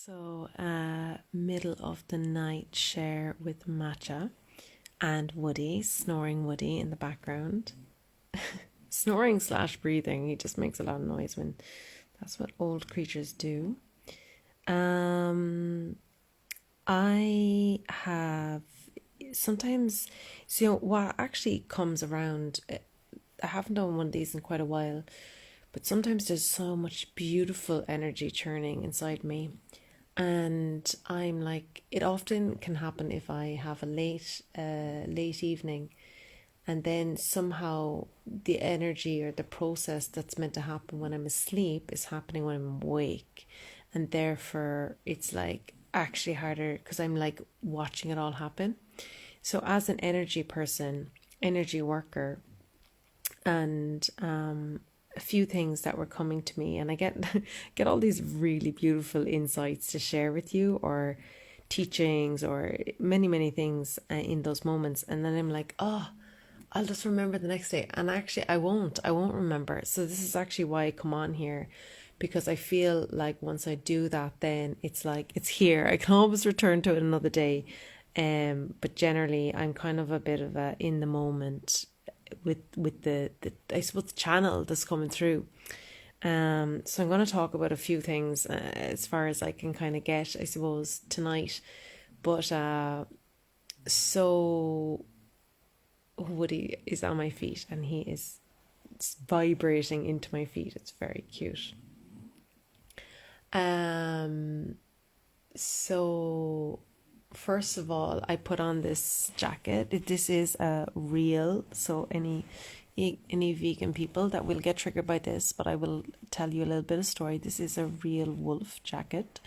So, middle of the night share with Matcha and Woody, snoring Woody in the background. Snoring slash breathing. He just makes a lot of noise when that's what old creatures do. I have sometimes, so what actually comes around, I haven't done one of these in quite a while, but sometimes there's so much beautiful energy churning inside me. And I'm like, it often can happen if I have a late evening, and then somehow the energy or the process that's meant to happen when I'm asleep is happening when I'm awake, and therefore it's like actually harder because I'm like watching it all happen. So as an energy person, energy worker, and a few things that were coming to me, and I get get all these really beautiful insights to share with you, or teachings, or many things in those moments, and then I'm like, oh, I'll just remember the next day, and actually I won't remember. So this is actually why I come on here, because I feel like once I do that, then it's like it's here. I can always return to it another day. But generally I'm kind of a bit of a in the moment with the I suppose the channel that's coming through. So I'm going to talk about a few things as far as I can kind of get, I suppose, tonight. But so Woody is on my feet, and he is vibrating into my feet. It's very cute. So first of all, I put on this jacket. This is a real, so any vegan people that will get triggered by this, but I will tell you a little bit of story. This is a real wolf jacket.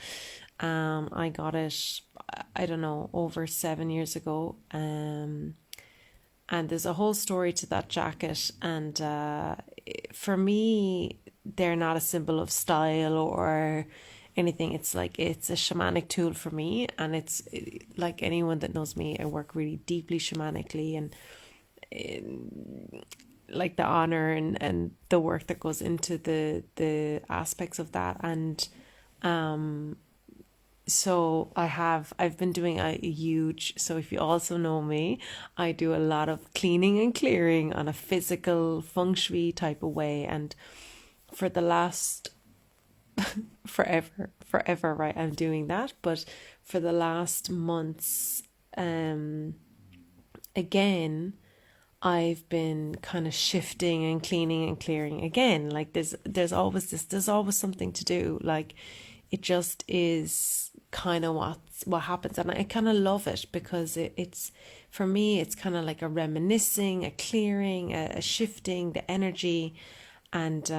I got it, I don't know, over 7 years ago. And there's a whole story to that jacket. And for me, they're not a symbol of style or anything. It's like it's a shamanic tool for me, and it's like anyone that knows me, I work really deeply shamanically, and like the honor and the work that goes into the aspects of that. And so I've been doing a huge, so if you also know me, I do a lot of cleaning and clearing on a physical feng shui type of way. And for the last forever, right, I'm doing that. But for the last months, again, I've been kind of shifting and cleaning and clearing again. Like there's always something to do. Like it just is kind of what happens, and I kind of love it because it's for me, it's kind of like a reminiscing, a clearing, a shifting the energy. And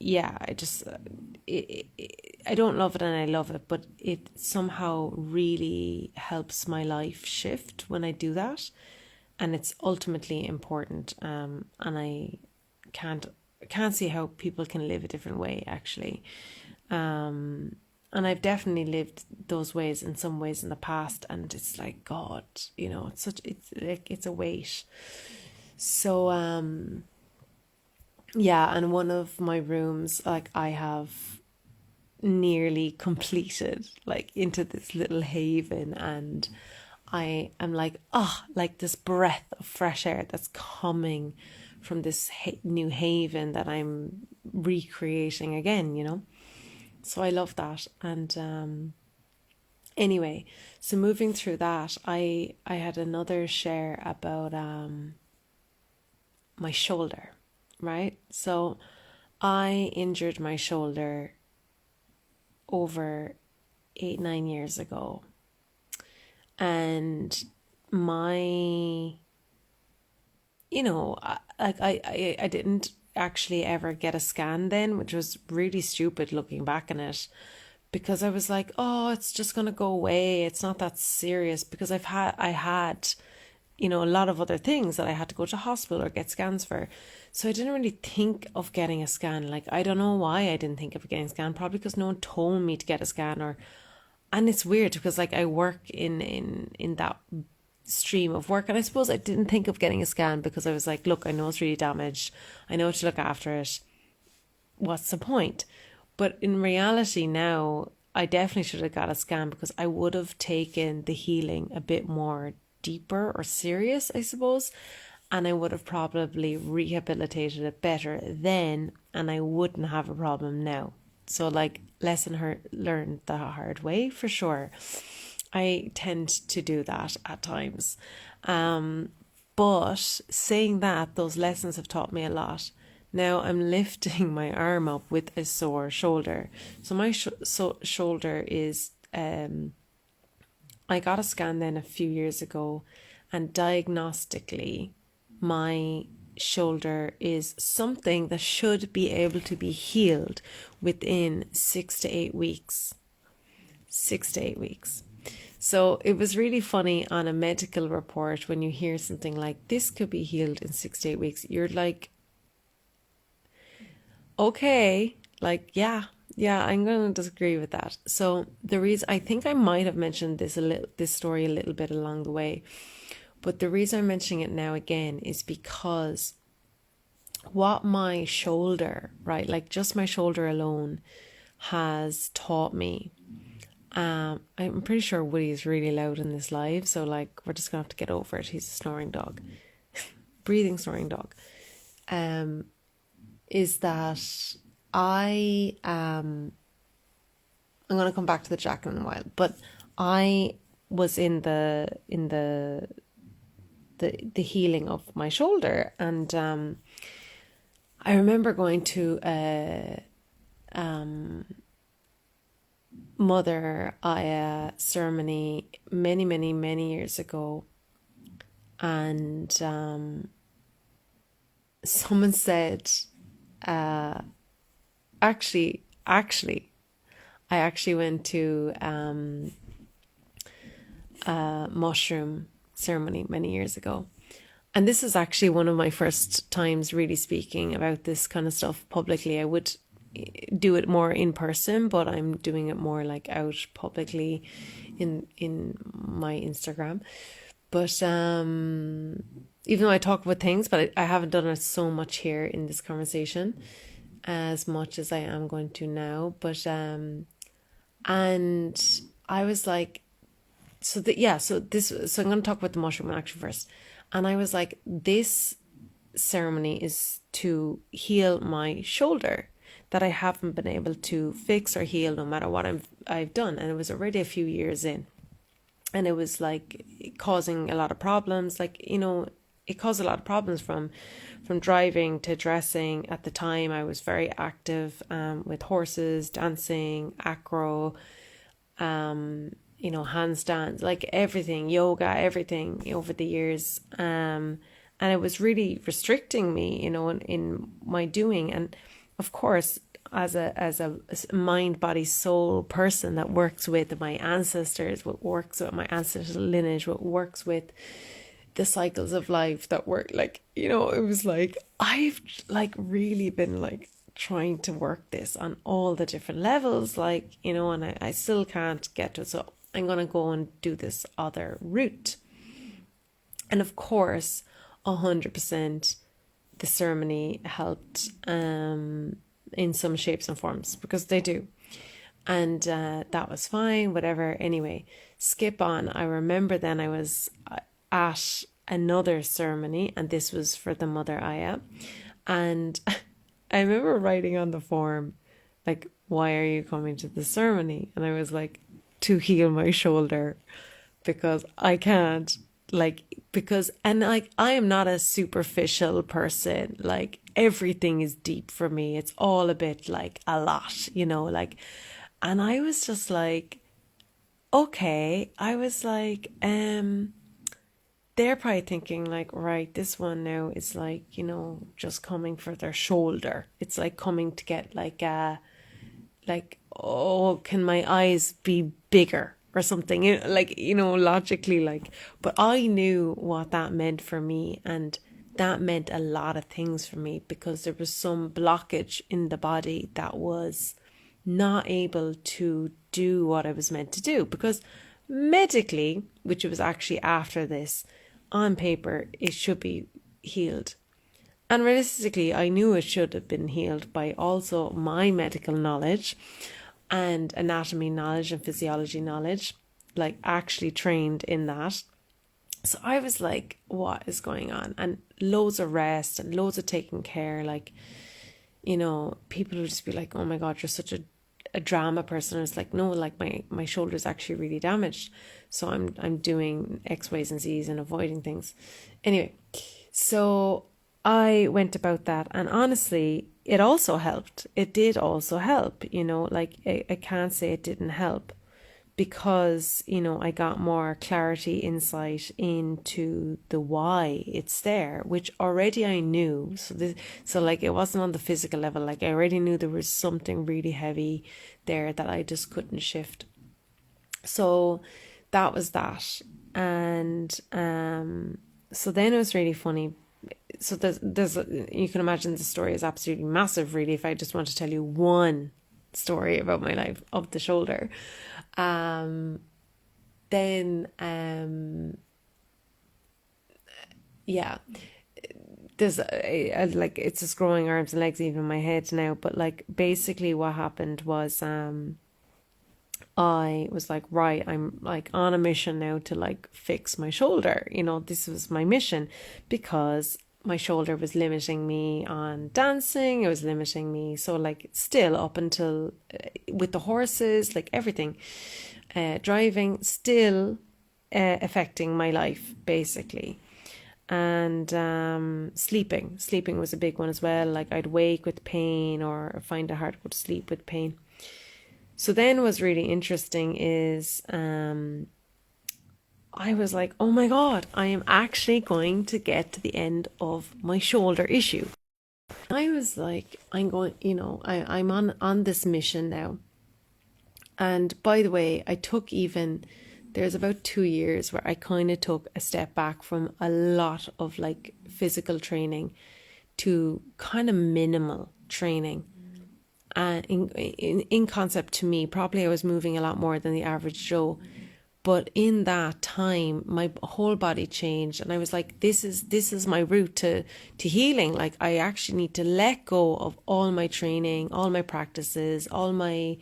yeah, I don't love it and I love it, but it somehow really helps my life shift when I do that, and it's ultimately important. And I can't see how people can live a different way, actually. And I've definitely lived those ways in some ways in the past, and it's like, God, it's a weight. So yeah, and one of my rooms, like I have nearly completed, like into this little haven, and I am like, like this breath of fresh air that's coming from this new haven that I'm recreating again. So I love that. And anyway, so moving through that, I had another share about my shoulder, right? So I injured my shoulder over 8-9 years ago, and my, I didn't actually ever get a scan then, which was really stupid looking back on it, because I was like, oh, it's just going to go away, it's not that serious, because I had a lot of other things that I had to go to hospital or get scans for. So I didn't really think of getting a scan. Like, I don't know why I didn't think of getting a scan, probably because no one told me to get a scan. And it's weird because like I work in that stream of work, and I suppose I didn't think of getting a scan because I was like, look, I know it's really damaged, I know to look after it, what's the point? But in reality now, I definitely should have got a scan, because I would have taken the healing a bit more deeper or serious, I suppose. And I would have probably rehabilitated it better then, and I wouldn't have a problem now. So like, learned the hard way for sure. I tend to do that at times. But saying that, those lessons have taught me a lot. Now I'm lifting my arm up with a sore shoulder. So my shoulder is, I got a scan then a few years ago, and diagnostically, my shoulder is something that should be able to be healed within 6 to 8 weeks. 6 to 8 weeks. So it was really funny on a medical report when you hear something like this could be healed in 6 to 8 weeks. You're like, okay, like, yeah, I'm going to disagree with that. So the reason, I think I might have mentioned this story a little bit along the way, but the reason I'm mentioning it now again is because what my shoulder, right, like just my shoulder alone has taught me. I'm pretty sure Woody is really loud in this live, so like we're just gonna have to get over it. He's a snoring dog, breathing snoring dog. Is that I'm gonna come back to the jacket in a while, but I was in the healing of my shoulder, and I remember going to a Mother Aya ceremony many years ago, and someone said, actually, I actually went to a mushroom ceremony many years ago. And this is actually one of my first times really speaking about this kind of stuff publicly. I would do it more in person, but I'm doing it more like out publicly in my Instagram. But even though I talk about things, but I haven't done it so much here in this conversation as much as I am going to now. But and I was like, so I'm going to talk about the mushroom action first. And I was like, this ceremony is to heal my shoulder that I haven't been able to fix or heal no matter what I've done. And it was already a few years in. And it was like causing a lot of problems. Like, you know, it caused a lot of problems from driving to dressing. At the time, I was very active with horses, dancing, acro, you know, handstands, like everything, yoga, everything over the years. And it was really restricting me, you know, in my doing. And of course, as a mind, body, soul person that works with my ancestors, what works with my ancestral lineage, what works with the cycles of life that work, like, you know, it was like, I've like really been like trying to work this on all the different levels, like, you know, and I still can't get to it. So I'm going to go and do this other route. And of course, 100% the ceremony helped in some shapes and forms, because they do. And that was fine, whatever. Anyway, skip on. I remember then I was at another ceremony, and this was for the Mother Aya. And I remember writing on the form, like, why are you coming to the ceremony? And I was like, to heal my shoulder, because I can't, like, because, and like, I am not a superficial person. Like, everything is deep for me. It's all a bit like a lot, you know, like, and I was just like, okay, I was like, they're probably thinking like, right, this one now is like, you know, just coming for their shoulder. It's like coming to get like, oh, can my eyes be bigger or something? Like, you know, logically, like, but I knew what that meant for me, and that meant a lot of things for me, because there was some blockage in the body that was not able to do what I was meant to do, because medically, which was actually after this, on paper, it should be healed. And realistically, I knew it should have been healed by also my medical knowledge. and anatomy knowledge and physiology knowledge, like actually trained in that. So I was like, what is going on? And loads of rest and loads of taking care. Like, you know, people would just be like, oh my God, you're such a drama person. And it's like, no, like my shoulder is actually really damaged. So I'm doing X, Y's and Z's and avoiding things. Anyway, so I went about that, and honestly, it also helped. It did also help, you know, like I can't say it didn't help, because, you know, I got more clarity, insight into the why it's there, which already I knew. So like it wasn't on the physical level. Like I already knew there was something really heavy there that I just couldn't shift. So that was that. And so then it was really funny. So there's you can imagine the story is absolutely massive, really, if I just want to tell you one story about my life of the shoulder. Yeah, there's like, it's just growing arms and legs even in my head now, but like basically what happened was I was like, right, I'm like on a mission now to like fix my shoulder. You know, this was my mission, because my shoulder was limiting me on dancing. It was limiting me. So like still up until with the horses, like everything, driving, still affecting my life basically. And sleeping was a big one as well. Like I'd wake with pain or find it hard to go to sleep with pain. So then what's really interesting is I was like, oh my God, I am actually going to get to the end of my shoulder issue. I was like, I'm going, you know, I'm on this mission now. And by the way, there's about 2 years where I kind of took a step back from a lot of like physical training to kind of minimal training. And in concept, to me, probably I was moving a lot more than the average Joe. But in that time, my whole body changed, and I was like, this is my route to healing. Like I actually need to let go of all my training, all my practices, all my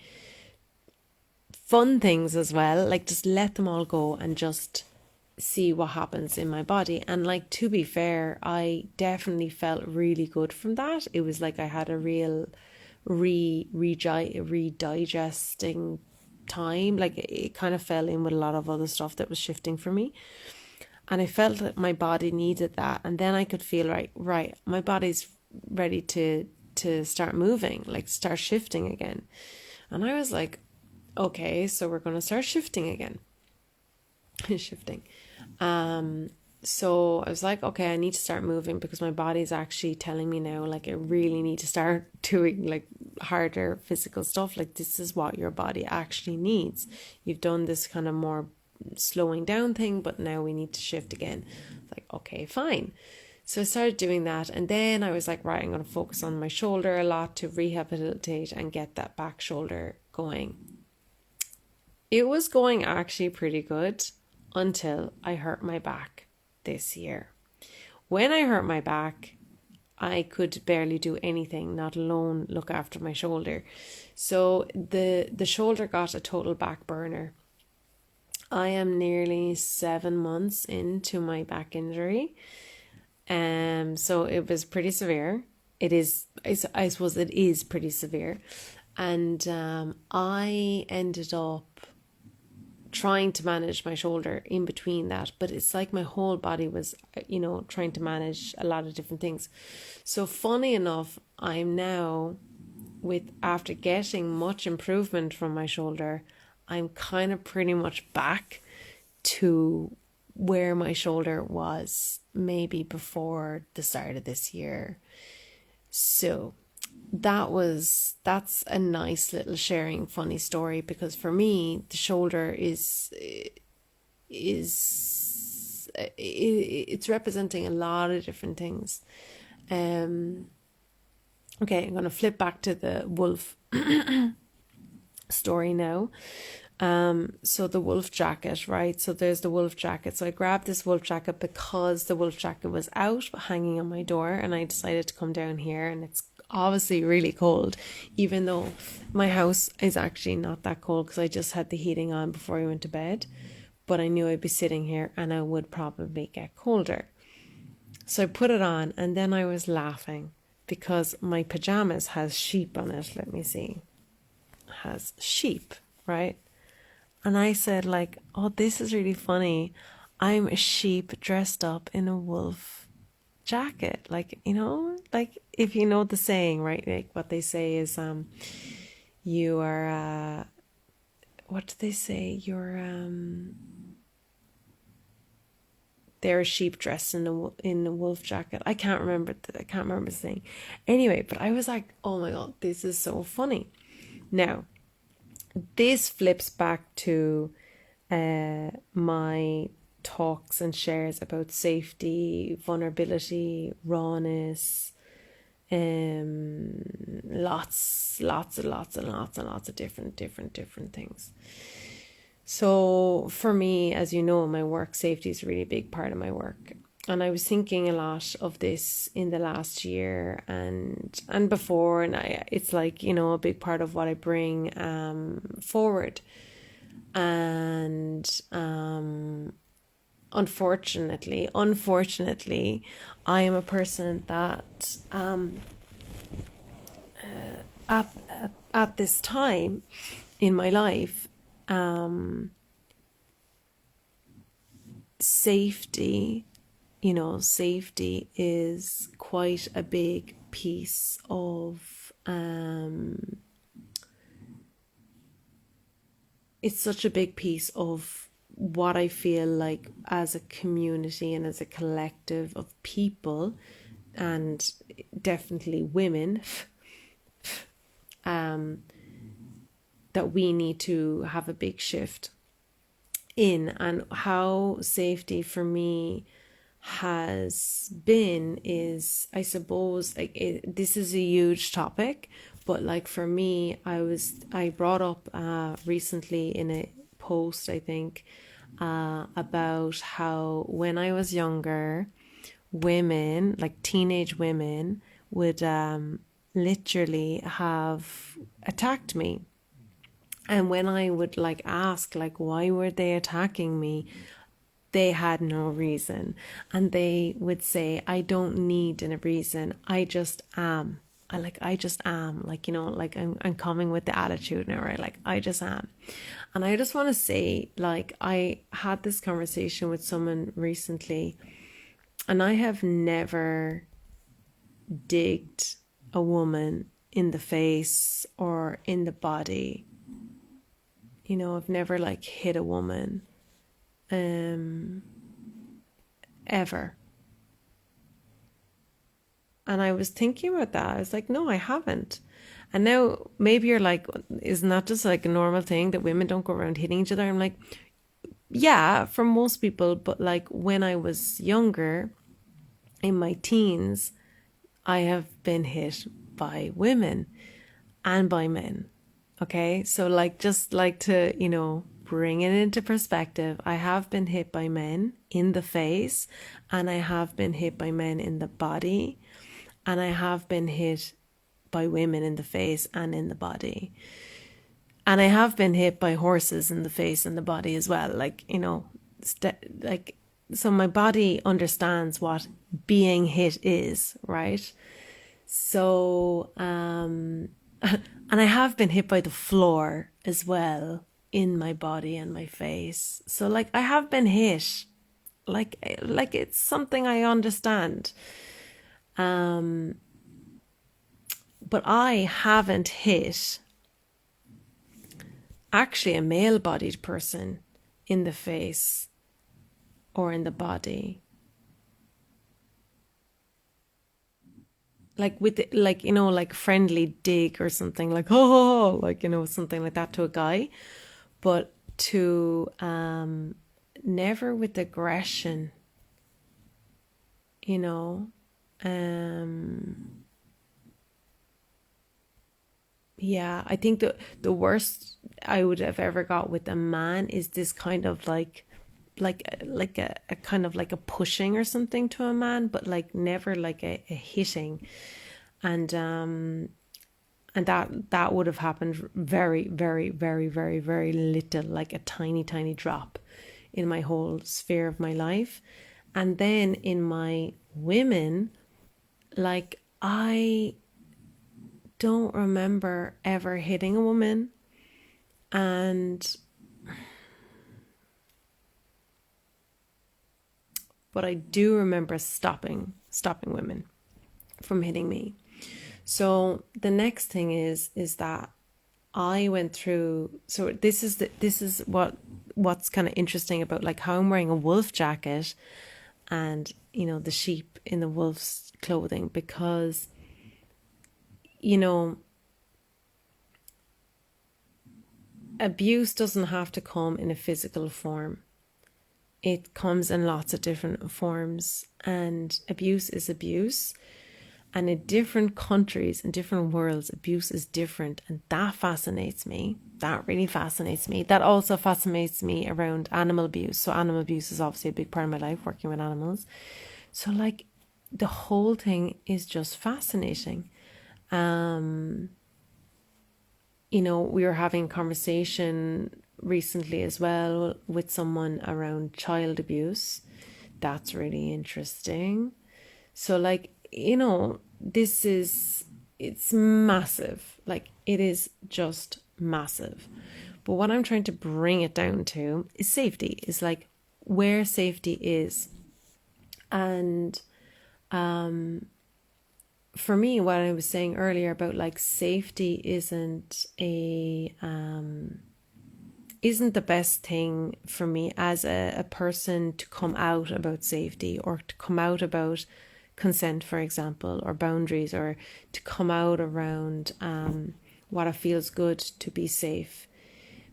fun things as well. Like just let them all go and just see what happens in my body. And like, to be fair, I definitely felt really good from that. It was like I had a real redigesting time. Like it kind of fell in with a lot of other stuff that was shifting for me, and I felt that my body needed that. And then I could feel right, my body's ready to start moving, like start shifting again. And I was like, okay, so we're going to start shifting again. Shifting. So I was like, okay, I need to start moving, because my body's actually telling me now, like I really need to start doing like harder physical stuff. Like this is what your body actually needs. You've done this kind of more slowing down thing, but now we need to shift again. Like, okay, fine. So I started doing that, and then I was like, right, I'm going to focus on my shoulder a lot to rehabilitate and get that back shoulder going. It was going actually pretty good until I hurt my back this year. When I hurt my back, I could barely do anything, not alone look after my shoulder. So the shoulder got a total back burner. I am nearly 7 months into my back injury. So it was pretty severe. I suppose it is pretty severe. And I ended up trying to manage my shoulder in between that, but it's like my whole body was, you know, trying to manage a lot of different things. So funny enough, I'm now after getting much improvement from my shoulder, I'm kind of pretty much back to where my shoulder was maybe before the start of this year. So that's a nice little sharing funny story, because for me the shoulder is it's representing a lot of different things. Okay, I'm going to flip back to the wolf story now. So the wolf jacket, right? So there's the wolf jacket. So I grabbed this wolf jacket because the wolf jacket was out hanging on my door, and I decided to come down here, and it's obviously really cold, even though my house is actually not that cold because I just had the heating on before I went to bed. But I knew I'd be sitting here and I would probably get colder. So I put it on, and then I was laughing because my pajamas has sheep on it. Let me see. It has sheep, right? And I said, like, oh, this is really funny. I'm a sheep dressed up in a wolf jacket. Like, like if you know the saying, right? Like what they say is, you are, what do they say? They're a sheep dressed in a wolf jacket. I can't remember. I can't remember the saying. Anyway, but I was like, oh my God, this is so funny. Now, this flips back to my talks and shares about safety, vulnerability, rawness, lots of different things. So for me, as you know, my work, safety is a really big part of my work. And I was thinking a lot of this in the last year and before, and it's like, a big part of what I bring forward. And unfortunately, I am a person that at this time in my life, safety is quite a big piece of, it's such a big piece of what I feel like as a community and as a collective of people, and definitely women, that we need to have a big shift in. And how safety for me has been is, I suppose, like this is a huge topic, but like for me, I brought up recently in a post, I think, about how when I was younger, women, like teenage women, would literally have attacked me. And when I would like ask, like, why were they attacking me? They had no reason. And they would say, I don't need a reason. I just am. I just am. Like, like I'm coming with the attitude now, right? Like, I just am. And I just want to say, like, I had this conversation with someone recently, and I have never digged a woman in the face or in the body. I've never like hit a woman, ever. And I was thinking about that. I was like, no, I haven't. And now maybe you're like, isn't that just like a normal thing that women don't go around hitting each other? I'm like, yeah, for most people. But like when I was younger, in my teens, I have been hit by women and by men. Okay, so like just like to, bring it into perspective, I have been hit by men in the face, and I have been hit by men in the body, and I have been hit by women in the face and in the body. And I have been hit by horses in the face and the body as well. Like, so my body understands what being hit is, right? So, and I have been hit by the floor as well in my body and my face. So like I have been hit, like it's something I understand. But I haven't hit actually a male-bodied person in the face or in the body. Like with the, like like friendly dig or something, like oh, like something like that to a guy, but to never with aggression, yeah, I think the worst I would have ever got with a man is this kind of a kind of like a pushing or something to a man, but like never like a hitting. And that would have happened very, very, very, very, very little, like a tiny, tiny drop in my whole sphere of my life. And then in my women, like, I don't remember ever hitting a woman, but I do remember stopping women from hitting me. So the next thing is that I went through. So this is what's kind of interesting about, like, how I'm wearing a wolf jacket, and the sheep in the wolf's clothing, because abuse doesn't have to come in a physical form. It comes in lots of different forms, and abuse is abuse. And in different countries and different worlds, abuse is different. And that fascinates me. That really fascinates me. That also fascinates me around animal abuse. So animal abuse is obviously a big part of my life, working with animals. So, like, the whole thing is just fascinating. We were having a conversation recently as well with someone around child abuse. That's really interesting. So, like, it's massive. Like, it is just massive. But what I'm trying to bring it down to is safety, is like where safety is. And for me, what I was saying earlier about, like, safety isn't the best thing for me as a person to come out about safety, or to come out about consent, for example, or boundaries, or to come out around what it feels good to be safe.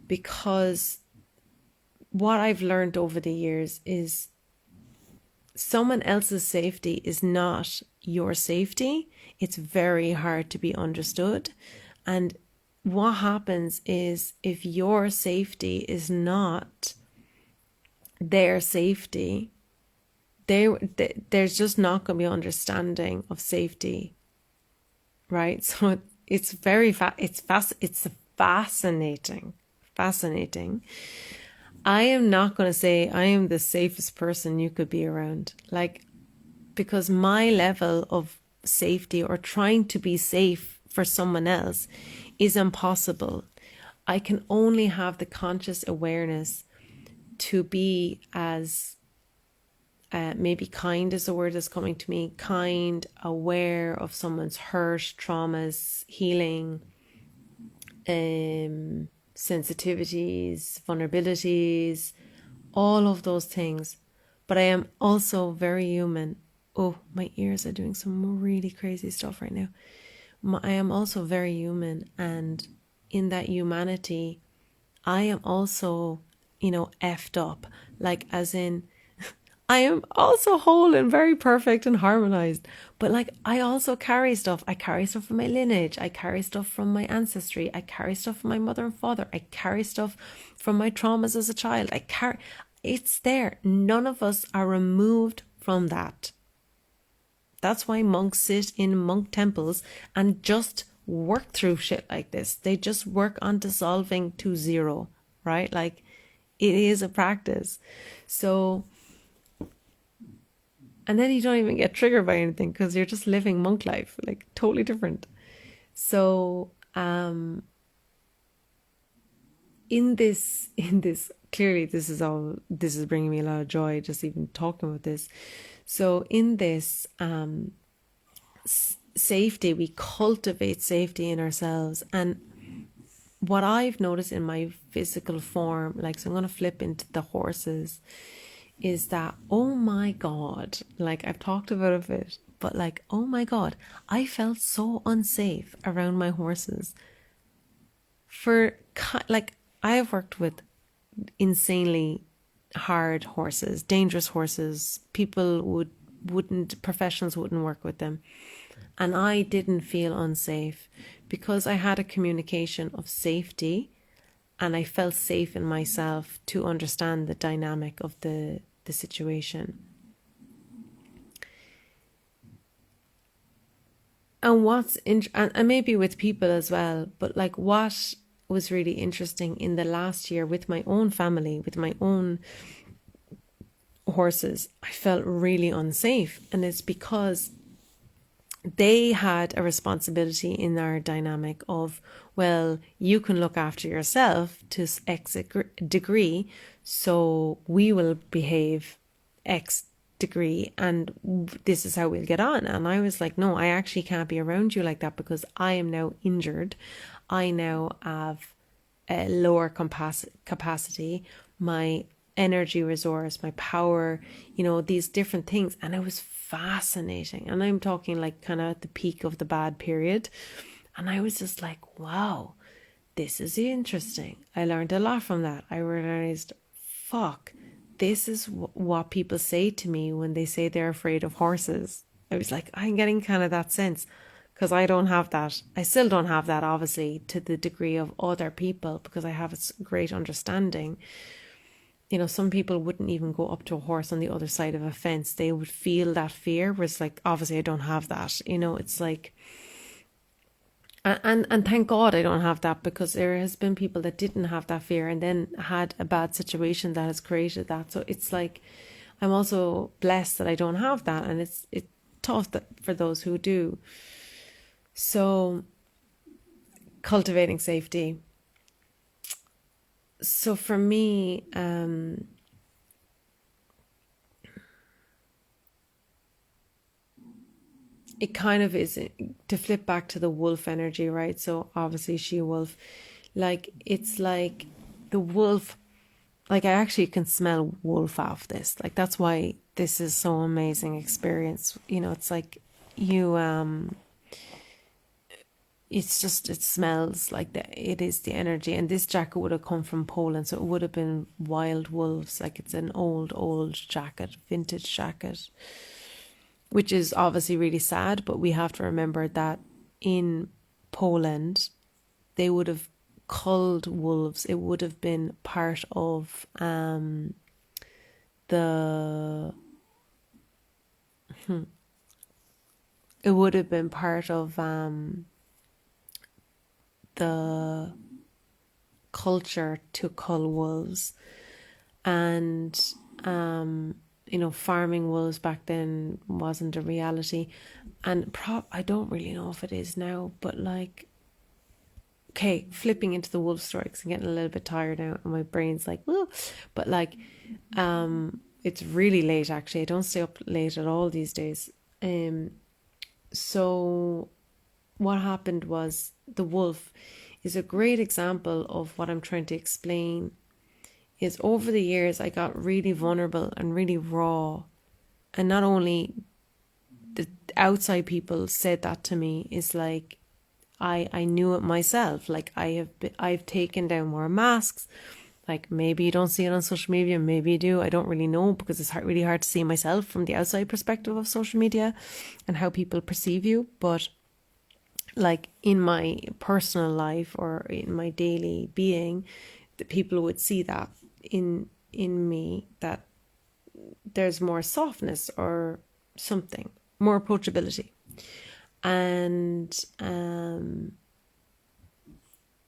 Because what I've learned over the years is someone else's safety is not your safety. It's very hard to be understood. And what happens is, if your safety is not their safety, there's just not going to be understanding of safety, right? So it's fascinating. I am not going to say I am the safest person you could be around, like, because my level of safety, or trying to be safe for someone else, is impossible. I can only have the conscious awareness to be as maybe kind is the word that's coming to me, kind, aware of someone's hurt, traumas, healing, sensitivities, vulnerabilities, all of those things. But I am also very human. Oh, my ears are doing some really crazy stuff right now. I am also very human, and in that humanity, I am also, effed up. Like, as in, I am also whole and very perfect and harmonized. But, like, I also carry stuff. I carry stuff from my lineage. I carry stuff from my ancestry. I carry stuff from my mother and father. I carry stuff from my traumas as a child. It's there. None of us are removed from that. That's why monks sit in monk temples and just work through shit like this. They just work on dissolving to zero, right? Like, it is a practice. So, and then you don't even get triggered by anything, because you're just living monk life, like, totally different. So, in this, clearly this is bringing me a lot of joy, just even talking about this. So in this, safety, we cultivate safety in ourselves. And what I've noticed in my physical form, like, so I'm going to flip into the horses, is that, oh my God, like, I've talked about it a bit, but, like, oh my God, I felt so unsafe around my horses. I have worked with insanely hard horses, dangerous horses. Professionals wouldn't work with them. And I didn't feel unsafe, because I had a communication of safety, and I felt safe in myself to understand the dynamic of the situation. And and maybe with people as well, but like what was really interesting in the last year with my own family, with my own horses, I felt really unsafe. And it's because they had a responsibility in our dynamic of, well, you can look after yourself to X degree, so we will behave X degree, and this is how we'll get on. And I was like, no, I actually can't be around you like that, because I am now injured. I now have a lower capacity, my energy resource, my power, these different things. And it was fascinating. And I'm talking like kind of at the peak of the bad period. And I was just like, wow, this is interesting. I learned a lot from that. I realized, fuck, this is what people say to me when they say they're afraid of horses. I was like, I'm getting kind of that sense, because I don't have that. I still don't have that, obviously, to the degree of other people, because I have a great understanding. Some people wouldn't even go up to a horse on the other side of a fence. They would feel that fear, whereas like, obviously I don't have that. It's like, and thank God I don't have that, because there has been people that didn't have that fear and then had a bad situation that has created that. So it's like, I'm also blessed that I don't have that, and it's tough for those who do. So cultivating safety. So for me, it kind of is, to flip back to the wolf energy, right? So obviously she wolf, like, it's like the wolf, like I actually can smell wolf off this. Like, that's why this is so amazing experience. It's like it's just, it smells like it is the energy. And this jacket would have come from Poland, so it would have been wild wolves. Like, it's an old jacket, vintage jacket, which is obviously really sad. But we have to remember that in Poland, they would have culled wolves. It would have been part of it would have been part of the culture to cull wolves. And farming wolves back then wasn't a reality. And I don't really know if it is now, but like, okay, flipping into the wolf strikes and getting a little bit tired now, and my brain's like, whoa. But like, it's really late actually. I don't stay up late at all these days. So what happened was, the wolf is a great example of what I'm trying to explain. Is over the years I got really vulnerable and really raw, and not only the outside people said that to me, is like, I knew it myself. Like, I've taken down more masks. Like, maybe you don't see it on social media, maybe you do. I don't really know, because it's really hard to see myself from the outside perspective of social media and how people perceive you. But like, in my personal life or in my daily being, the people would see that in me, that there's more softness or something, more approachability. And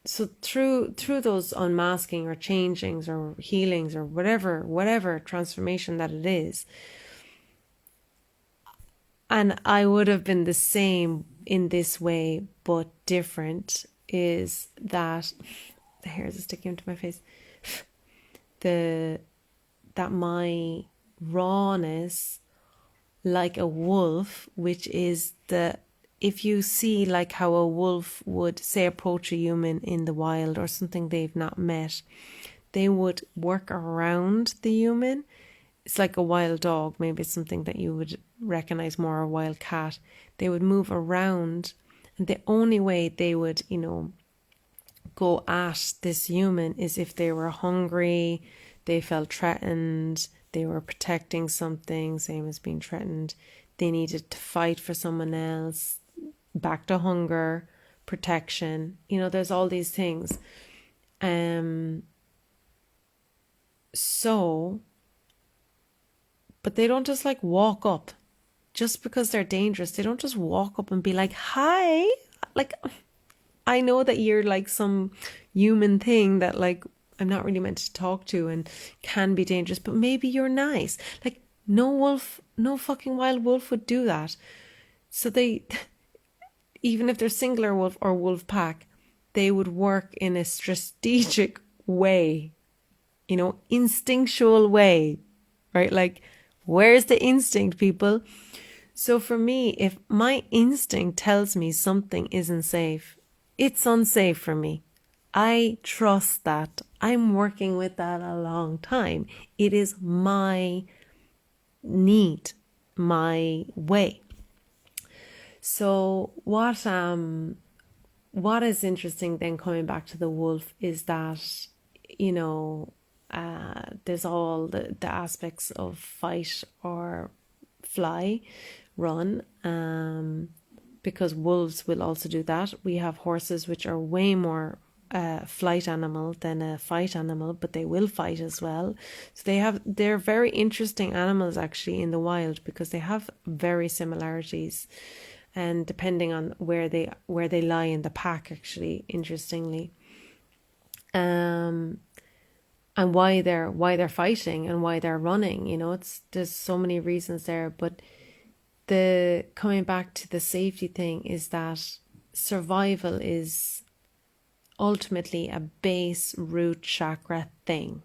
so through those unmasking or changings or healings or whatever transformation that it is, and I would have been the same in this way but different, is that the hairs are sticking into my face, that my rawness, like a wolf, which is if you see like how a wolf would, say, approach a human in the wild or something they've not met, they would work around the human. It's like a wild dog, maybe it's something that you would recognize more, a wild cat. They would move around, and the only way they would, go at this human is if they were hungry, they felt threatened, they were protecting something, same as being threatened, they needed to fight for someone else, back to hunger, protection. There's all these things. So, but they don't just like walk up just because they're dangerous, they don't just walk up and be like, hi. Like, I know that you're like some human thing that like I'm not really meant to talk to and can be dangerous, but maybe you're nice. Like, no wolf, no fucking wild wolf would do that. So they, even if they're singular wolf or wolf pack, they would work in a strategic way, instinctual way, right? Like, where's the instinct, people? So for me, if my instinct tells me something isn't safe, it's unsafe for me. I trust that. I'm working with that a long time. It is my need, my way. So what is interesting then, coming back to the wolf, is that, there's all the aspects of fight or fly, run, because wolves will also do that. We have horses which are way more flight animal than a fight animal, but they will fight as well. So they're very interesting animals actually in the wild, because they have very similarities, and depending on where they lie in the pack, actually, interestingly, and why they're fighting and why they're running. There's so many reasons there, but the coming back to the safety thing is that survival is ultimately a base root chakra thing,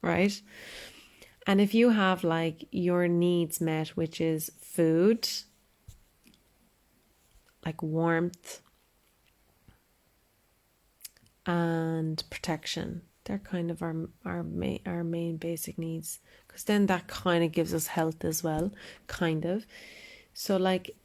right? And if you have like your needs met, which is food, like warmth and protection, they're kind of our main basic needs, because then that kind of gives us health as well, kind of. So like,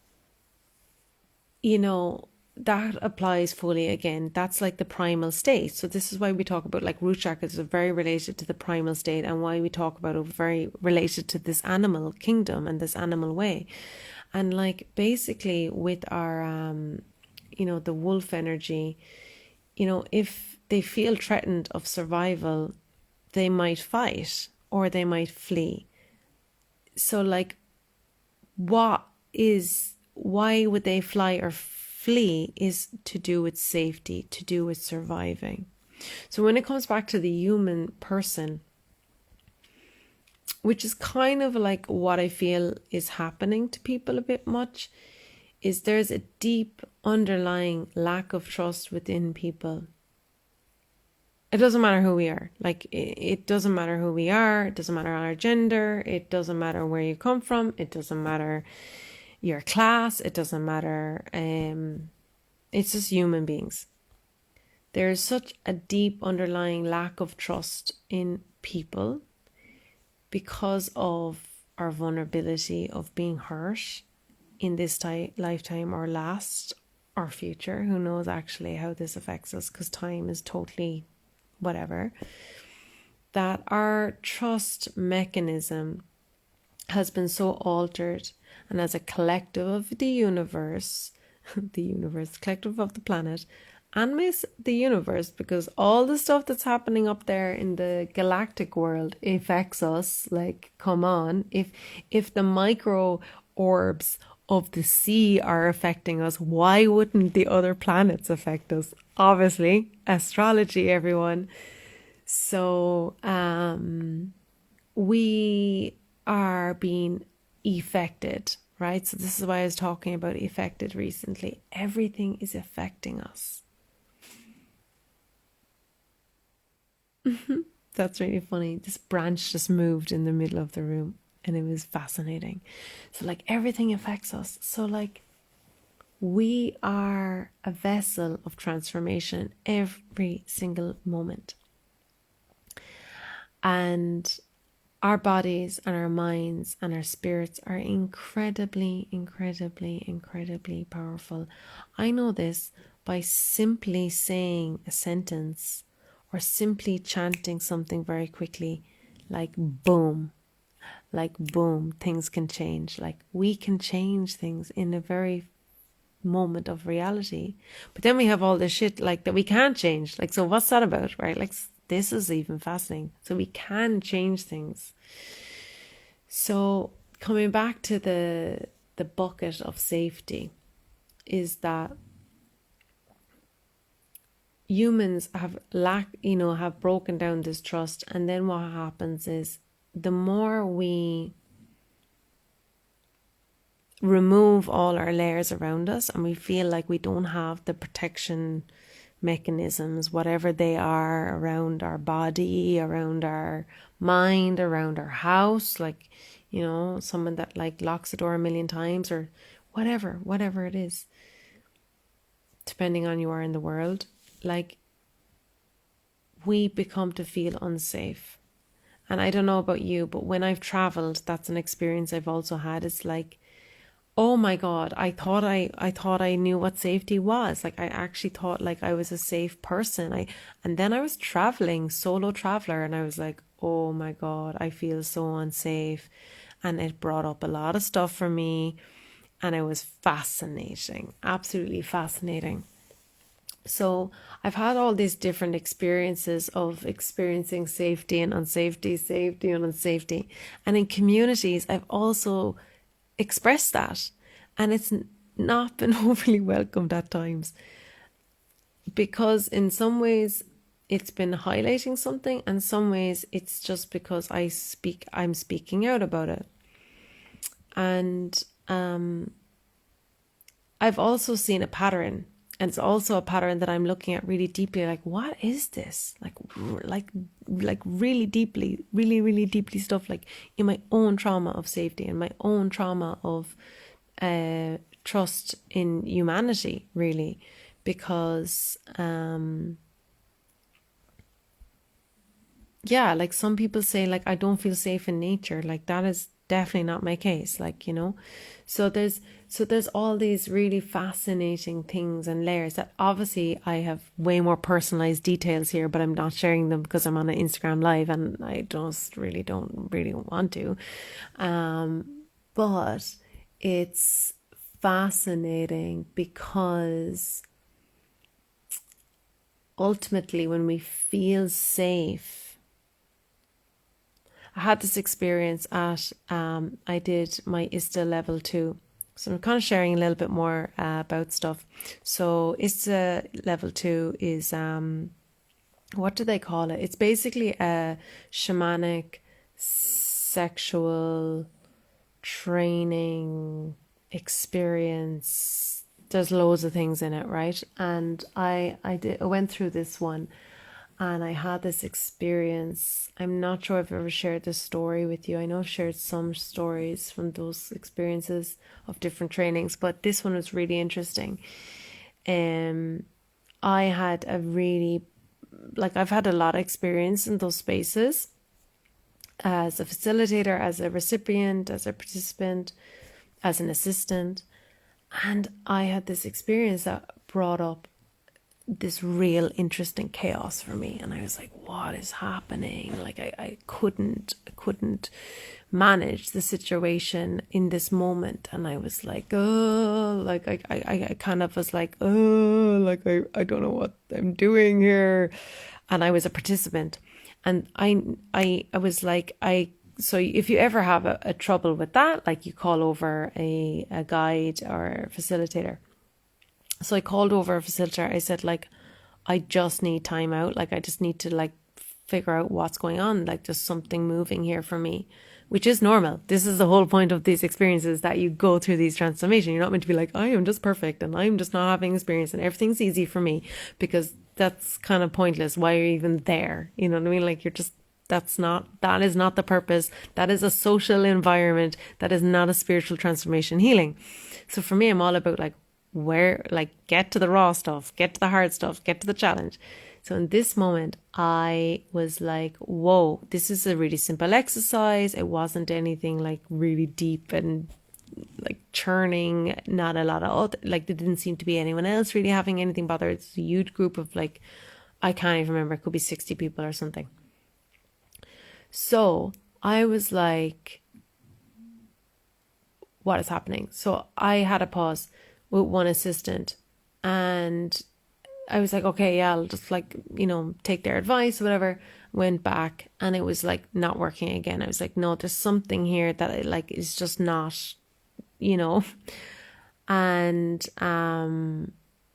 that applies fully. Again, that's like the primal state. So this is why we talk about like root chakras are very related to the primal state, and why we talk about it very related to this animal kingdom and this animal way. And like basically with our the wolf energy, if they feel threatened of survival, they might fight or they might flee. So like, why would they fly or flee is to do with safety, to do with surviving. So when it comes back to the human person, which is kind of like what I feel is happening to people a bit much, is there's a deep underlying lack of trust within people. It doesn't matter who we are. Like, it doesn't matter who we are. It doesn't matter our gender. It doesn't matter where you come from. It doesn't matter your class. It doesn't matter. It's just human beings. There is such a deep underlying lack of trust in people because of our vulnerability of being hurt in this lifetime or last or future. Who knows actually how this affects us, because time is totally whatever. That our trust mechanism has been so altered, and as a collective of the universe, collective of the planet, and the universe, because all the stuff that's happening up there in the galactic world affects us. Like, come on, if the micro orbs of the sea are affecting us, why wouldn't the other planets affect us? Obviously, astrology, everyone. So we are being affected, right? So this is why I was talking about affected recently. Everything is affecting us. That's really funny. This branch just moved in the middle of the room, and it was fascinating. So like, everything affects us. So like, we are a vessel of transformation every single moment. And our bodies and our minds and our spirits are incredibly, incredibly, incredibly powerful. I know this by simply saying a sentence or simply chanting something very quickly, like boom, things can change. Like, we can change things in a very moment of reality. But then we have all this shit like that we can't change. Like, so what's that about, right? Like, this is even fascinating. So we can change things. So coming back to the bucket of safety, is that humans have broken down this trust, and then what happens is the more we remove all our layers around us and we feel like we don't have the protection mechanisms, whatever they are, around our body, around our mind, around our house, like, someone that like locks the door a million times, or whatever it is, depending on you are in the world, like, we become to feel unsafe. And I don't know about you, but when I've traveled, that's an experience I've also had. It's like, oh my God, I thought I knew what safety was. Like, I actually thought like I was a safe person. And then I was traveling, solo traveler, and I was like, oh my God, I feel so unsafe. And it brought up a lot of stuff for me. And it was fascinating, absolutely fascinating. So I've had all these different experiences of experiencing safety and unsafety, safety and unsafety. And in communities, I've also expressed that. And it's not been overly welcomed at times. Because in some ways, it's been highlighting something, and some ways it's just because I'm speaking out about it. And I've also seen a pattern. And it's also a pattern that I'm looking at really deeply. Like, what is this? Like really deeply, really, really deeply stuff. Like in my own trauma of safety and my own trauma of trust in humanity, really, because like some people say, like, I don't feel safe in nature. Like, that is definitely not my case. Like, so there's all these really fascinating things and layers that obviously I have way more personalized details here, but I'm not sharing them because I'm on an Instagram live and I just really don't really want to. But it's fascinating because ultimately when we feel safe, I had this experience at, I did my ISTA level 2. So I'm kind of sharing a little bit more about stuff. So ISTA level 2 is, what do they call it? It's basically a shamanic sexual training experience. There's loads of things in it, right? And I went through this one. And I had this experience. I'm not sure if I've ever shared this story with you. I know I've shared some stories from those experiences of different trainings, but this one was really interesting. I had I've had a lot of experience in those spaces as a facilitator, as a recipient, as a participant, as an assistant. And I had this experience that brought up this real interesting chaos for me, and I was like, what is happening? Like, I couldn't manage the situation in this moment, and I was like, oh, like I kind of was like, oh, like I don't know what I'm doing here. And I was a participant, and I was like, so if you ever have a trouble with that, like, you call over a guide or a facilitator. So I called over a facilitator. I said, like, I just need time out. Like, I just need to, like, figure out what's going on. Like, there's something moving here for me, which is normal. This is the whole point of these experiences, that you go through these transformations. You're not meant to be like, I am just perfect and I'm just not having experience and everything's easy for me, because that's kind of pointless. Why are you even there? You know what I mean? Like, that is not the purpose. That is a social environment. That is not a spiritual transformation healing. So for me, I'm all about, like, get to the raw stuff, get to the hard stuff, get to the challenge. So in this moment, I was like, whoa, this is a really simple exercise. It wasn't anything like really deep and like churning, not a lot of, like, there didn't seem to be anyone else really having anything bother. It's a huge group of, like, I can't even remember, it could be 60 people or something. So I was like, what is happening? So I had a pause with one assistant, and I was like, okay, yeah, I'll just like, take their advice, whatever. Went back and it was like not working again. I was like, no, there's something here that like is just not, you know. And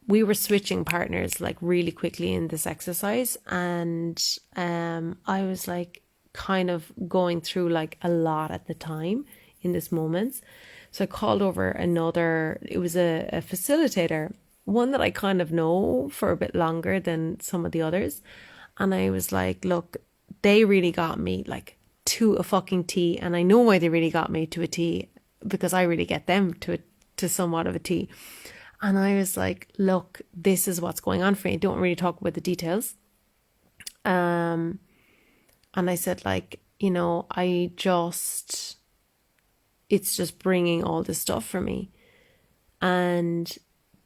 we were switching partners like really quickly in this exercise, and I was like kind of going through like a lot at the time in this moment. So I called over another, it was a facilitator, one that I kind of know for a bit longer than some of the others. And I was like, look, they really got me like to a fucking T. And I know why they really got me to a T, because I really get them to somewhat of a T. And I was like, look, this is what's going on for me. Don't really talk about the details. And I said, like, it's just bringing all this stuff for me. And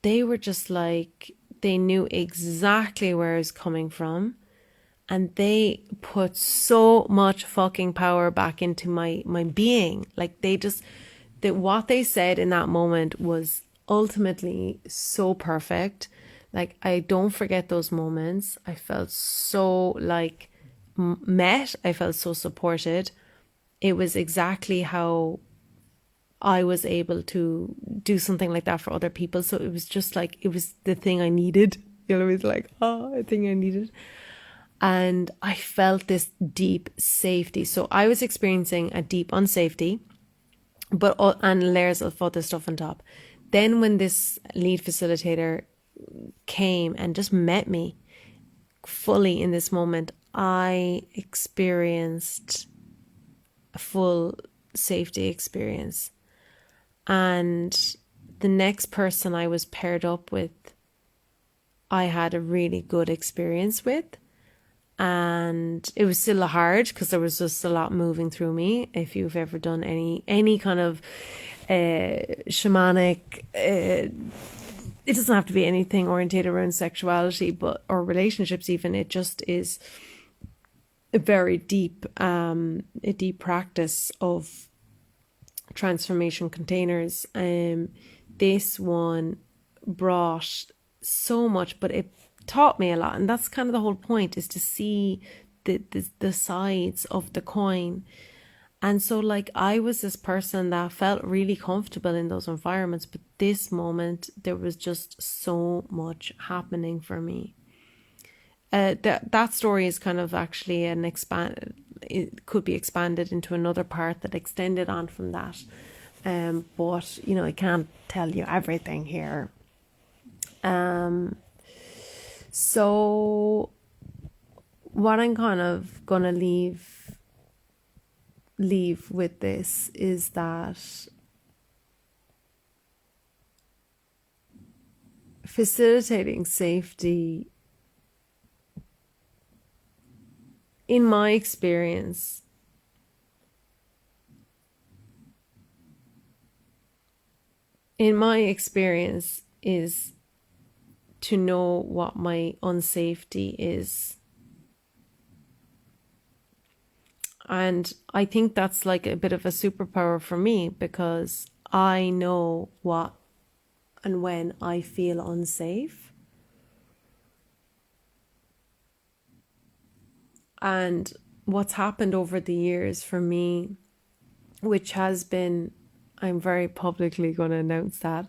they were just like, they knew exactly where I was coming from. And they put so much fucking power back into my being. Like that what they said in that moment was ultimately so perfect. Like, I don't forget those moments. I felt so like met. I felt so supported. It was exactly how I was able to do something like that for other people. So it was just like, it was the thing I needed. It was like, I think I needed. And I felt this deep safety. So I was experiencing a deep unsafety, and layers of other stuff on top. Then when this lead facilitator came and just met me fully in this moment, I experienced a full safety experience. And the next person I was paired up with, I had a really good experience with. And it was still hard because there was just a lot moving through me. If you've ever done any kind of shamanic, it doesn't have to be anything orientated around sexuality, or relationships even. It just is a very deep practice of transformation containers. This one brought so much, but it taught me a lot, and that's kind of the whole point, is to see the sides of the coin. And so like I was this person that felt really comfortable in those environments, but this moment there was just so much happening for me. That story is kind of actually it could be expanded into another part that extended on from that. But I can't tell you everything here. So what I'm kind of gonna leave with this is that facilitating safety, in my experience, is to know what my unsafety is. And I think that's like a bit of a superpower for me, because I know what and when I feel unsafe. And what's happened over the years for me, which has been, I'm very publicly going to announce that,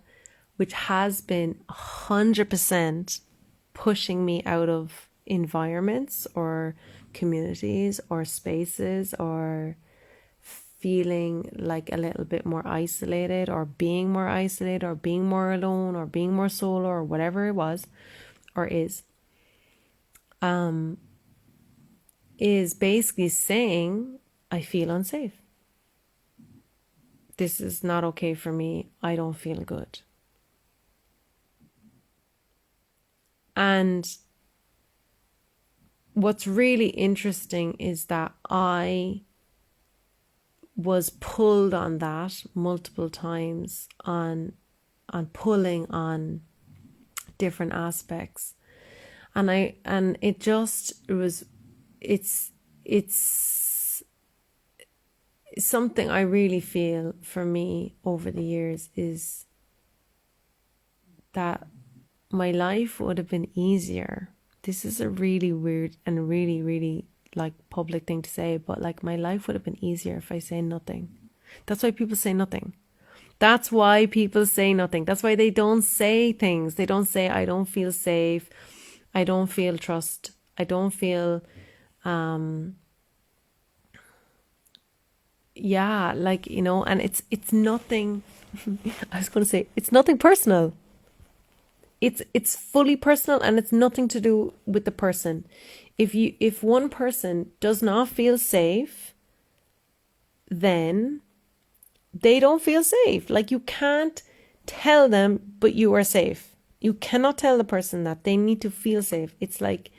which has been 100% pushing me out of environments or communities or spaces, or feeling like a little bit more isolated, or being more isolated, or being more alone, or being more solo, or whatever it was or is basically saying, I feel unsafe. This is not okay for me. I don't feel good. And what's really interesting is that I was pulled on that multiple times, on pulling on different aspects. And it's something I really feel for me over the years, is that my life would have been easier. This is a really weird and really, really like public thing to say, but like my life would have been easier if I say nothing. That's why people say nothing. That's why people say nothing. That's why they don't say things. They don't say, I don't feel safe. I don't feel trust. I don't feel, yeah, like, you know, and it's nothing, I was going to say, it's nothing personal. It's fully personal and it's nothing to do with the person. If one person does not feel safe, then they don't feel safe. Like you can't tell them, but you are safe. You cannot tell the person that they need to feel safe. It's like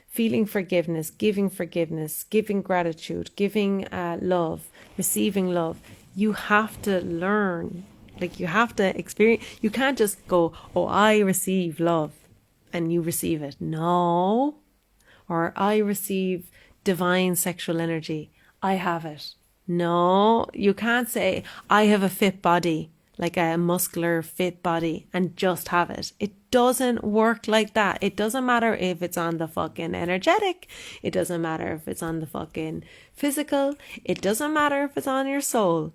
feeling forgiveness, giving gratitude, giving love, receiving love. You have to learn. Like you have to experience. You can't just go, oh, I receive love and you receive it. No. Or I receive divine sexual energy. I have it. No, you can't say, I have a fit body, like a muscular fit body, and just have it. It doesn't work like that. It doesn't matter if it's on the fucking energetic. It doesn't matter if it's on the fucking physical. It doesn't matter if it's on your soul.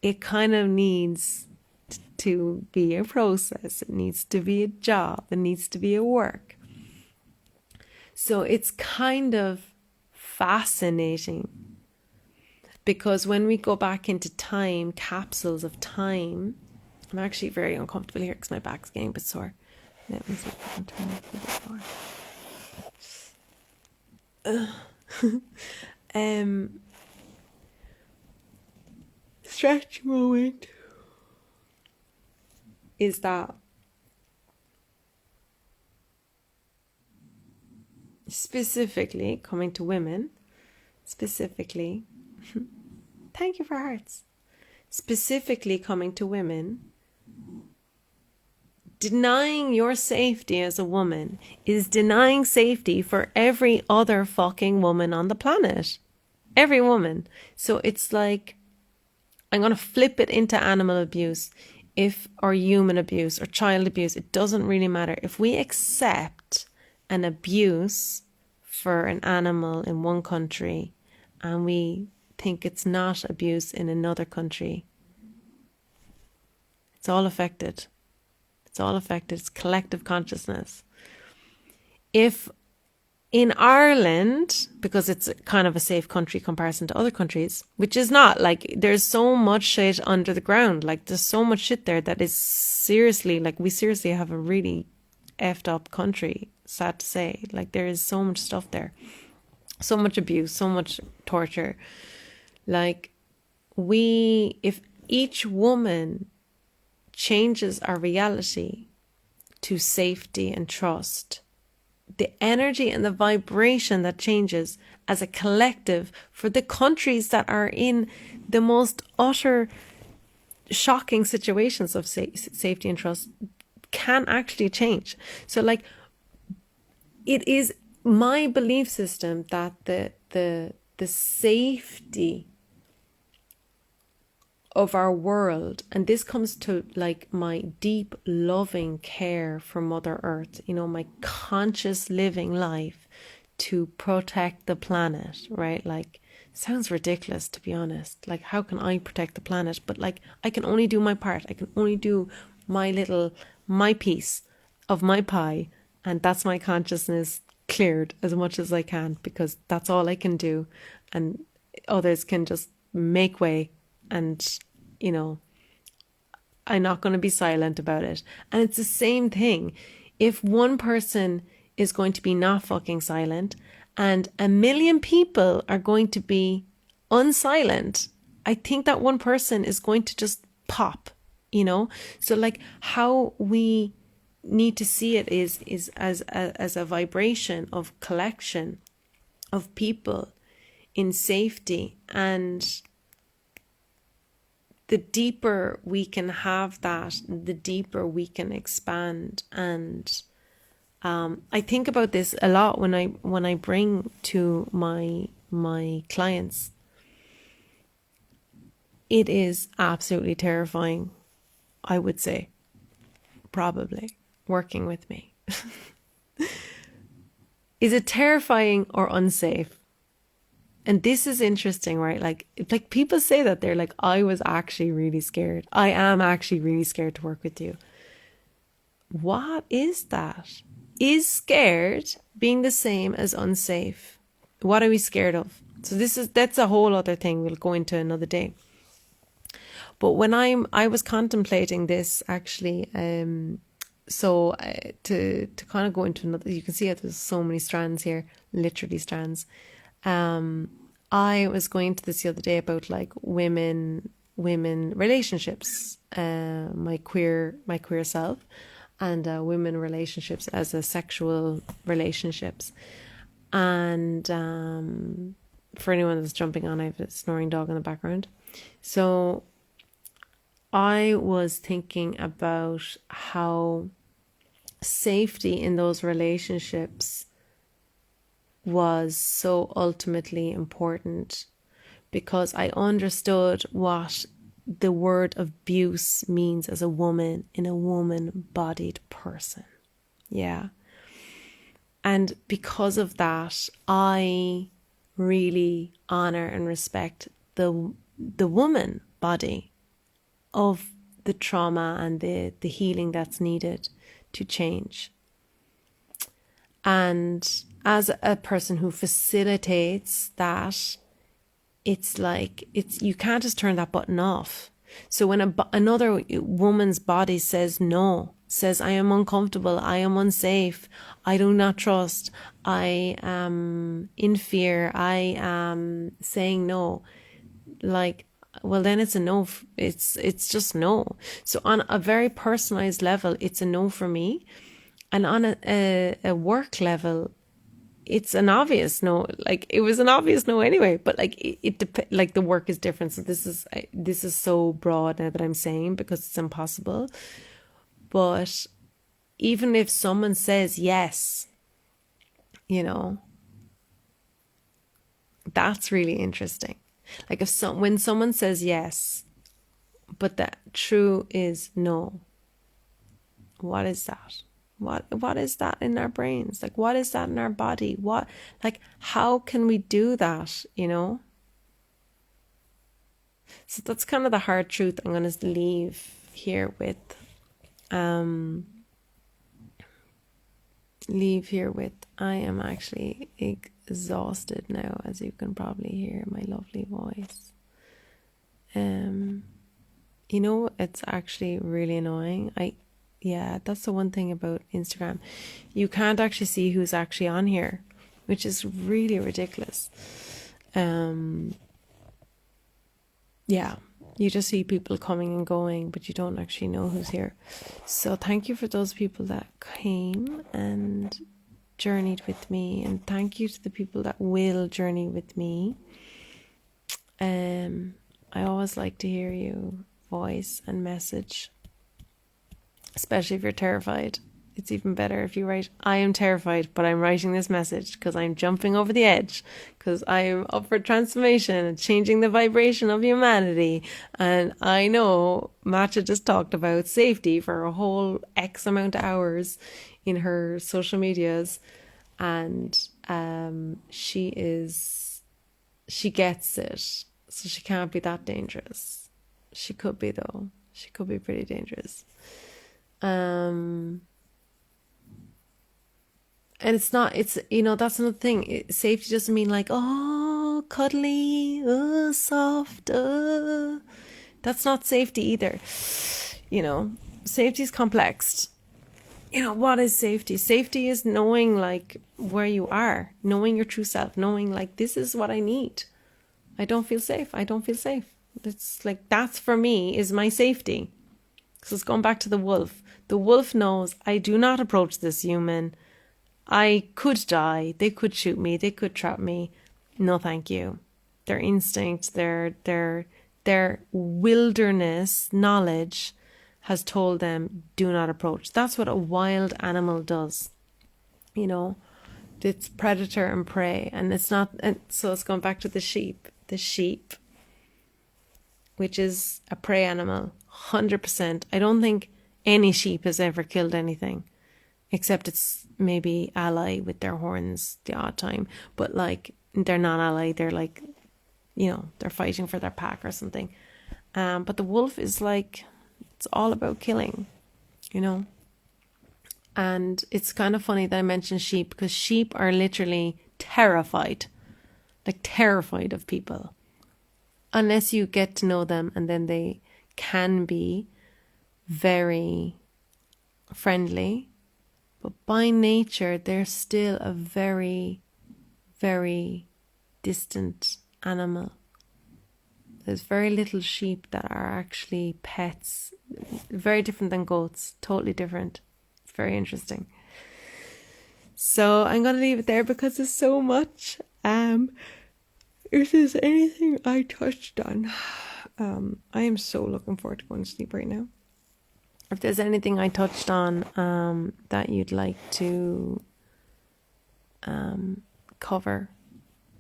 It kind of needs to be a process. It needs to be a job. It needs to be a work. So it's kind of fascinating. Because when we go back into time, capsules of time, I'm actually very uncomfortable here because my back's getting a bit sore. Let me see if I can turn it a bit more. Stretch moment is that specifically coming to women, specifically, thank you for hearts. Specifically coming to women, denying your safety as a woman is denying safety for every other fucking woman on the planet. Every woman. So it's like, I'm going to flip it into animal abuse, or human abuse or child abuse. It doesn't really matter. If we accept an abuse for an animal in one country and we think it's not abuse in another country, it's all affected. It's all affected. It's collective consciousness. If in Ireland, because it's kind of a safe country comparison to other countries, which is not, like, there's so much shit under the ground. Like, there's so much shit there that is seriously, like, we seriously have a really effed up country, sad to say. Like, there is so much stuff there. So much abuse, so much torture. Like, if each woman changes our reality to safety and trust, the energy and the vibration that changes as a collective for the countries that are in the most utter shocking situations of safety and trust can actually change. So, like, it is my belief system that the safety of our world, and this comes to like my deep loving care for Mother Earth, you know, my conscious living life to protect the planet, right? Like, sounds ridiculous, to be honest. Like, how can I protect the planet? But like, I can only do my part. I can only do my piece of my pie, and that's my consciousness cleared as much as I can, because that's all I can do, and others can just make way. And, you know, I'm not going to be silent about it. And it's the same thing. If one person is going to be not fucking silent and a million people are going to be unsilent, I think that one person is going to just pop, you know? So like, how we need to see it is as a vibration of collection of people in safety. And the deeper we can have that, the deeper we can expand. And I think about this a lot when I bring to my clients. It is absolutely terrifying, I would say, probably. working with me? Is it terrifying or unsafe? And this is interesting, right? Like people say that they're like, I was actually really scared. I am actually really scared to work with you. What is that? Is scared being the same as unsafe? What are we scared of? So that's a whole other thing we'll go into another day. But when I was contemplating this actually, to kind of go into another, you can see that there's so many strands here, literally strands. I was going to this the other day about like women relationships, my queer self, and women relationships as a sexual relationships. And for anyone that's jumping on, I have a snoring dog in the background. So I was thinking about how safety in those relationships was so ultimately important, because I understood what the word abuse means as a woman in a woman-bodied person. Yeah. And because of that, I really honor and respect the woman body of the trauma and the healing that's needed to change. And as a person who facilitates that, it's like, you can't just turn that button off. So when another woman's body says no, says I am uncomfortable, I am unsafe, I do not trust, I am in fear, I am saying no, like, well, then it's a no. It's just no. So on a very personalized level, it's a no for me. And on a work level, it's an obvious no. Like, it was an obvious no anyway, but like like the work is different. So this is so broad now that I'm saying, because it's impossible. But even if someone says yes, that's really interesting. Like when someone says yes, but the true is no, what is that? What is that in our brains? Like, what is that in our body? How can we do that, So that's kind of the hard truth I'm going to leave here with. I am actually exhausted now, as you can probably hear my lovely voice. It's actually really annoying. That's the one thing about Instagram. You can't actually see who's actually on here, which is really ridiculous. You just see people coming and going, but you don't actually know who's here. So thank you for those people that came and journeyed with me, and thank you to the people that will journey with me. I always like to hear your voice and message, especially if you're terrified. It's even better if you write, I am terrified, but I'm writing this message because I'm jumping over the edge, because I am up for transformation and changing the vibration of humanity. And I know Matcha just talked about safety for a whole X amount of hours in her social medias. And she gets it. So she can't be that dangerous. She could be, though. She could be pretty dangerous. And it's not, that's another thing. Safety doesn't mean like, oh, cuddly, soft, that's not safety either. Safety is complex. What is safety? Safety is knowing like where you are, knowing your true self, knowing like, this is what I need. I don't feel safe. It's like, that's for me is my safety. So it's going back to the wolf. The wolf knows, I do not approach this human. I could die. They could shoot me. They could trap me. No, thank you. Their instinct, their wilderness knowledge has told them, do not approach. That's what a wild animal does. It's predator and prey. And it's not, so it's going back to the sheep. The sheep, which is a prey animal, 100%. I don't think any sheep has ever killed anything. except it's maybe ally with their horns the odd time, but like they're not ally, they're like, they're fighting for their pack or something. But the wolf is like, it's all about killing, and it's kind of funny that I mentioned sheep, because sheep are literally terrified of people, unless you get to know them, and then they can be very friendly, but by nature they're still a very, very distant animal. There's very little sheep that are actually pets, very different than goats, totally different. It's very interesting. So I'm going to leave it there because there's so much. If there's anything I touched on, I am so looking forward to going to sleep right now. If there's anything I touched on that you'd like to cover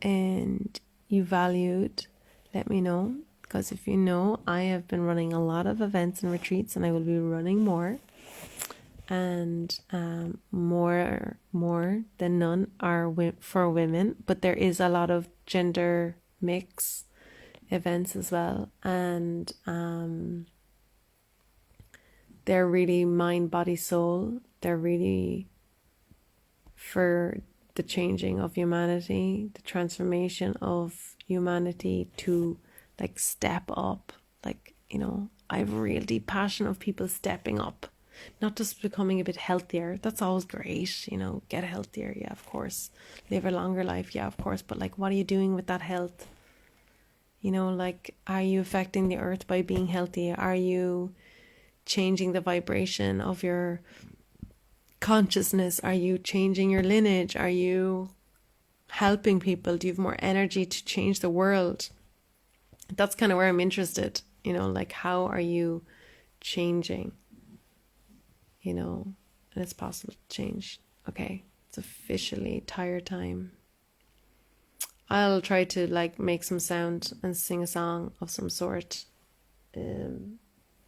and you valued, let me know. Because if you know, I have been running a lot of events and retreats, and I will be running more. And more than none are for women, but there is a lot of gender mix events as well, and they're really mind, body, soul. They're really for the changing of humanity, the transformation of humanity to like step up. Like, I have a real deep passion of people stepping up. Not just becoming a bit healthier. That's always great, get healthier. Yeah, of course. Live a longer life. Yeah, of course. But like, what are you doing with that health? Like, are you affecting the earth by being healthy? Are you changing the vibration of your consciousness? Are you changing your lineage? Are you helping people? Do you have more energy to change the world? That's kind of where I'm interested. Like, how are you changing? And it's possible to change. Okay, it's officially tire time. I'll try to like make some sound and sing a song of some sort.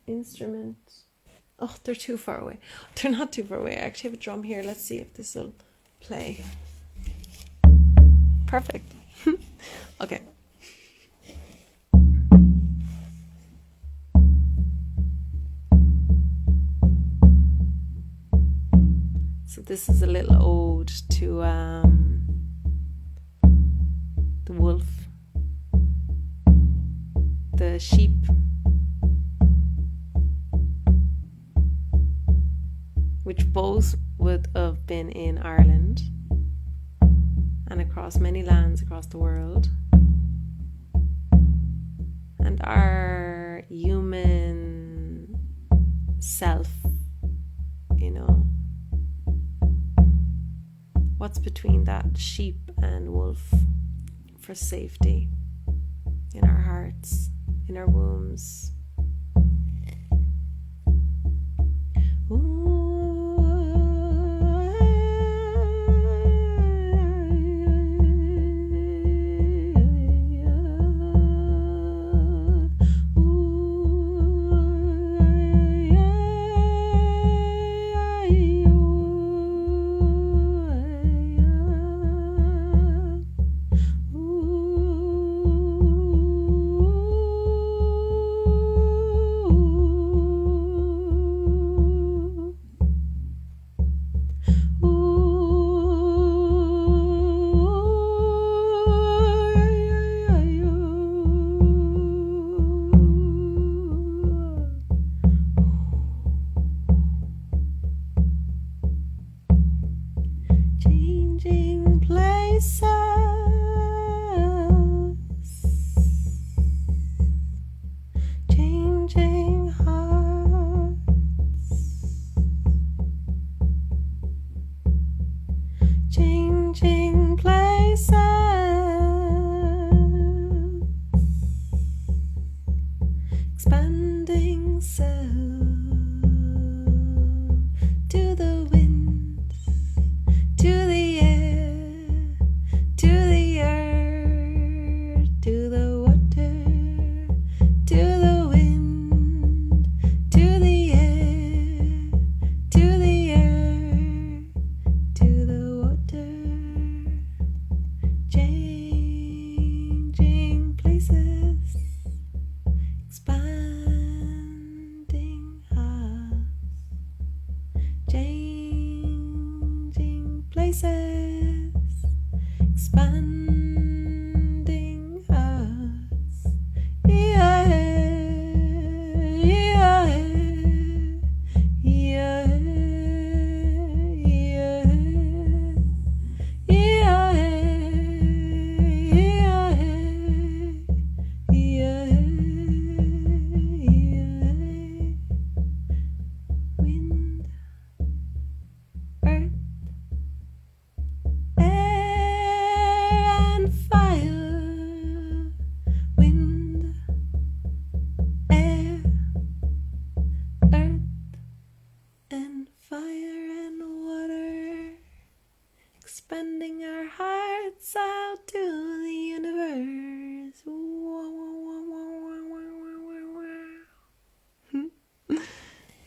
Instrument. Oh, they're too far away. They're not too far away. I actually have a drum here. Let's see if this will play. Perfect. Okay. So this is a little ode to the wolf, the sheep, which both would have been in Ireland and across many lands across the world, and our human self, what's between that sheep and wolf for safety in our hearts, in our wombs. Ooh.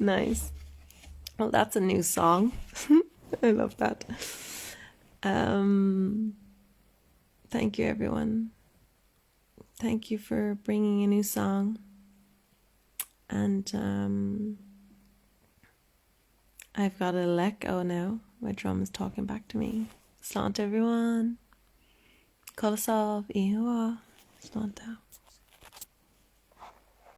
Nice. Well, that's a new song. I love that. Thank you, everyone. Thank you for bringing a new song. And I've got to let go now. My drum is talking back to me. Slant, everyone. Kolasov, Ihuwa. Slanta.